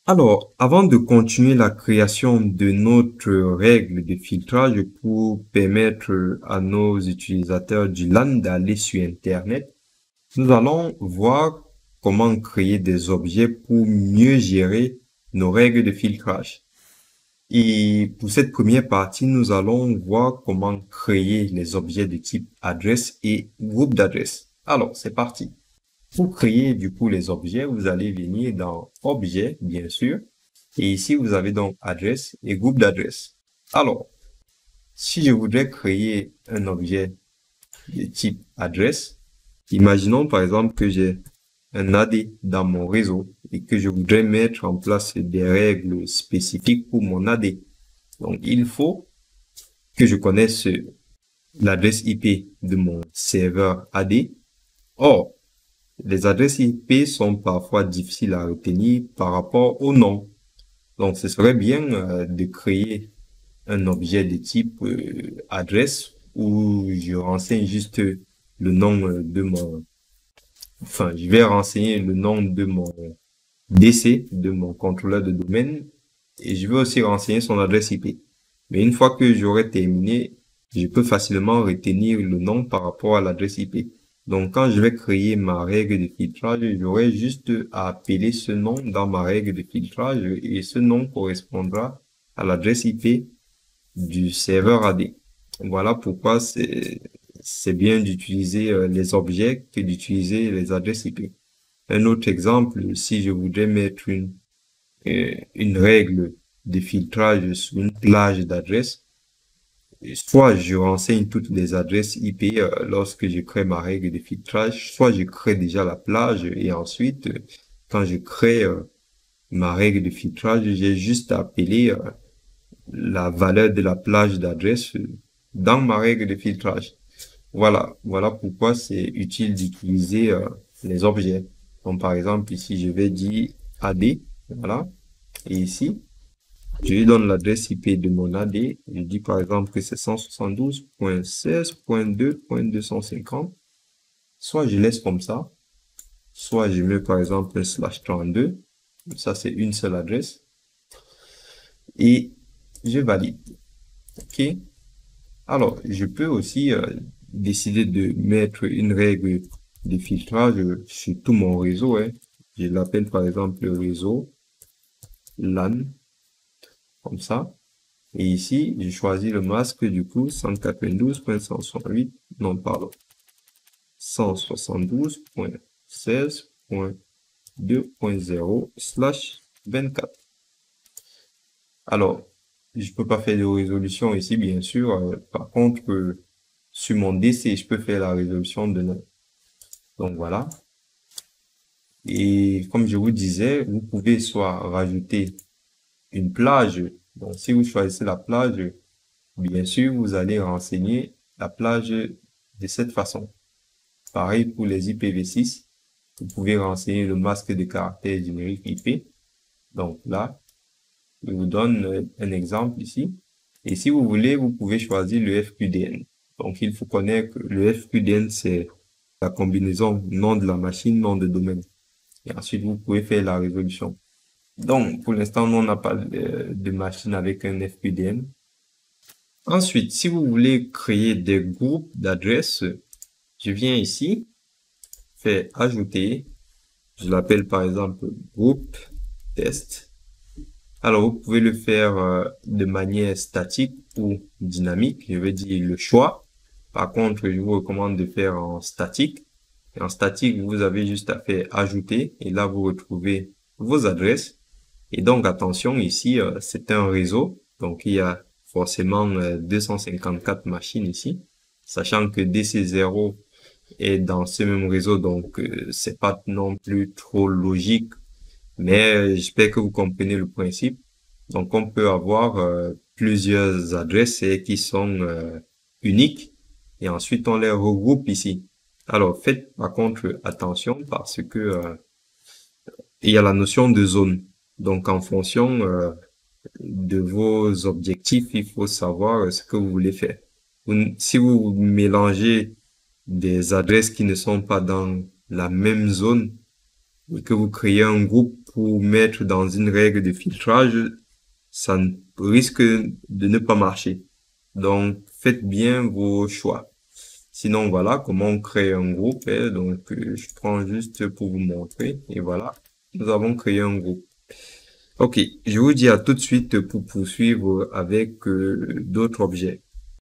Alors, avant de continuer la création de notre règle de filtrage pour permettre à nos utilisateurs du LAN d'aller sur Internet, nous allons voir comment créer des objets pour mieux gérer nos règles de filtrage. Et pour cette première partie, nous allons voir comment créer les objets de type adresse et groupe d'adresse. Alors, c'est parti. Pour créer du coup les objets, vous allez venir dans Objet, bien sûr. Et ici, vous avez donc adresse et groupe d'adresse. Alors, si je voudrais créer un objet de type adresse, imaginons par exemple que j'ai un AD dans mon réseau et que je voudrais mettre en place des règles spécifiques pour mon AD. Donc, il faut que je connaisse l'adresse IP de mon serveur AD. Or, les adresses IP sont parfois difficiles à retenir par rapport au nom. Donc, ce serait bien de créer un objet de type adresse où je renseigne juste le nom de mon... Enfin, je vais renseigner le nom de mon DC, de mon contrôleur de domaine, et je vais aussi renseigner son adresse IP. Mais une fois que j'aurai terminé, je peux facilement retenir le nom par rapport à l'adresse IP. Donc, quand je vais créer ma règle de filtrage, j'aurai juste à appeler ce nom dans ma règle de filtrage et ce nom correspondra à l'adresse IP du serveur AD. Voilà pourquoi c'est bien d'utiliser les objets que d'utiliser les adresses IP. Un autre exemple, si je voudrais mettre une règle de filtrage sur une plage d'adresses, soit je renseigne toutes les adresses IP lorsque je crée ma règle de filtrage, soit je crée déjà la plage et ensuite, quand je crée ma règle de filtrage, j'ai juste à appeler la valeur de la plage d'adresse dans ma règle de filtrage. Voilà pourquoi c'est utile d'utiliser les objets. Donc, par exemple, ici, je vais dire AD, voilà. Et ici, je lui donne l'adresse IP de mon AD. Je dis par exemple que c'est 172.16.2.250. Soit je laisse comme ça, soit je mets par exemple un /32. Ça, c'est une seule adresse. Et je valide. OK? Alors, je peux aussi décider de mettre une règle de filtrage sur tout mon réseau. Hein. Je l'appelle par exemple le réseau LAN, comme ça. Et ici, je choisis le masque du coup 192.168, non pardon, 172.16.2.0/24. Alors, je peux pas faire de résolution ici, bien sûr. Par contre, sur mon DC, je peux faire la résolution de nom. Donc voilà. Et comme je vous disais, vous pouvez soit rajouter une plage. Donc si vous choisissez la plage, bien sûr, vous allez renseigner la plage de cette façon. Pareil pour les IPv6. Vous pouvez renseigner le masque de caractère générique IP. Donc là, je vous donne un exemple ici. Et si vous voulez, vous pouvez choisir le FQDN. Donc, il faut connaître que le FQDN, c'est la combinaison nom de la machine, nom de domaine. Et ensuite, vous pouvez faire la résolution. Donc, pour l'instant, nous, on n'a pas de machine avec un FQDN. Ensuite, si vous voulez créer des groupes d'adresses, je viens ici, faire ajouter. Je l'appelle par exemple groupe test. Alors, vous pouvez le faire de manière statique ou dynamique. Je vais dire le choix. Par contre, je vous recommande de faire en statique. Et en statique, vous avez juste à faire ajouter. Et là, vous retrouvez vos adresses. Et donc, attention, ici, c'est un réseau. Donc, il y a forcément 254 machines ici. Sachant que DC0 est dans ce même réseau. Donc, c'est pas non plus trop logique. Mais j'espère que vous comprenez le principe. Donc, on peut avoir plusieurs adresses qui sont uniques et ensuite on les regroupe ici. Alors, faites par contre attention parce que il y a la notion de zone. Donc, en fonction de vos objectifs, il faut savoir ce que vous voulez faire. Si vous mélangez des adresses qui ne sont pas dans la même zone, et que vous créez un groupe pour mettre dans une règle de filtrage, ça risque de ne pas marcher. Donc, faites bien vos choix. Sinon, voilà comment on crée un groupe. Donc, je prends juste pour vous montrer. Et voilà, nous avons créé un groupe. Ok, je vous dis à tout de suite pour poursuivre avec d'autres objets.